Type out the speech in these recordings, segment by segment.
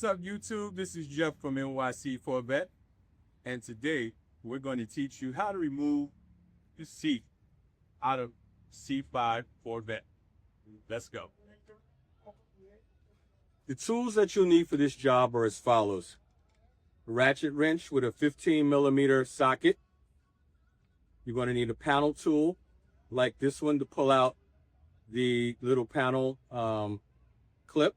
What's up, YouTube? This is Jeff from NYCCorvette, and today we're going to teach you how to remove the seat out of C5 Corvette. Let's go. The tools that you'll need for this job are as follows. A ratchet wrench with a 15mm socket. You're going to need a panel tool like this one to pull out the little panel clip.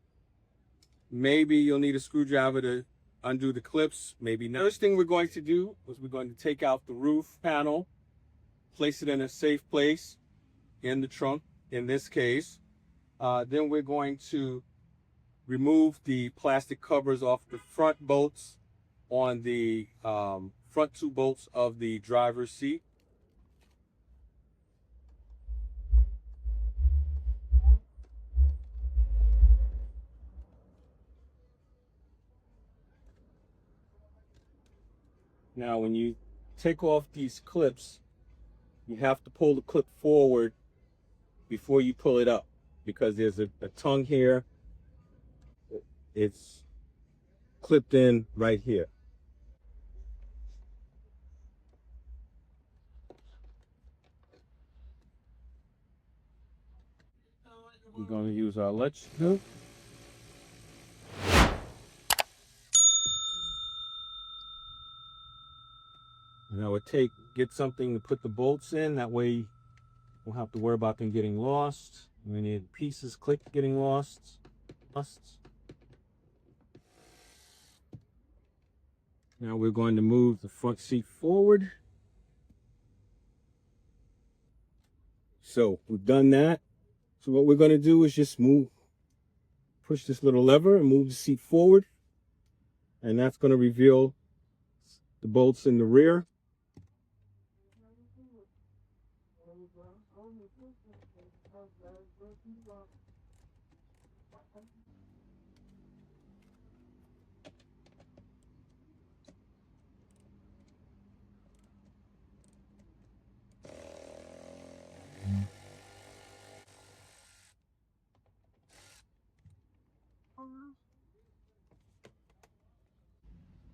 Maybe you'll need a screwdriver to undo the clips, maybe not. First thing we're going to do is we're going to take out the roof panel, place it in a safe place in the trunk, in this case. Then we're going to remove the plastic covers off the front bolts on the front two bolts of the driver's seat. Now, when you take off these clips, you have to pull the clip forward before you pull it up, because there's a tongue here. It's clipped in right here. We're going to use our electric. And I would get something to put the bolts in. That way you won't have to worry about them getting lost. We need pieces getting lost. Now we're going to move the front seat forward. So we've done that. So what we're going to do is just push this little lever and move the seat forward. And that's going to reveal the bolts in the rear.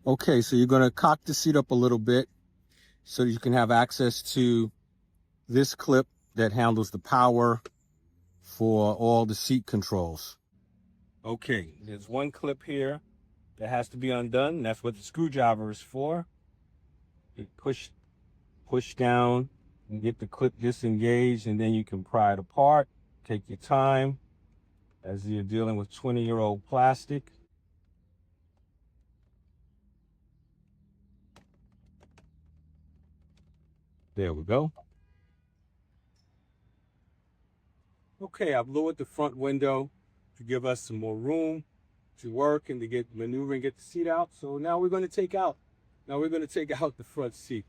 Okay, so you're going to cock the seat up a little bit so you can have access to this clip that handles the power for all the seat controls. Okay, there's one clip here that has to be undone. That's what the screwdriver is for. You push down and get the clip disengaged, and then you can pry it apart. Take your time as you're dealing with 20-year-old plastic. There we go. Okay, I've lowered the front window to give us some more room to work and to maneuver and get the seat out. So now we're going to take out the front seat.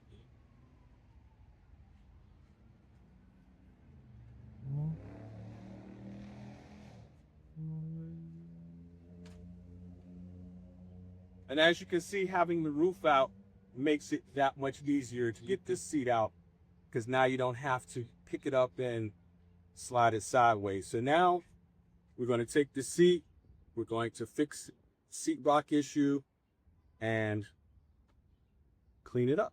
And as you can see, having the roof out makes it that much easier to get this seat out, because now you don't have to pick it up and slide it sideways. So now we're going to take the seat, we're going to fix the seat rock issue and clean it up.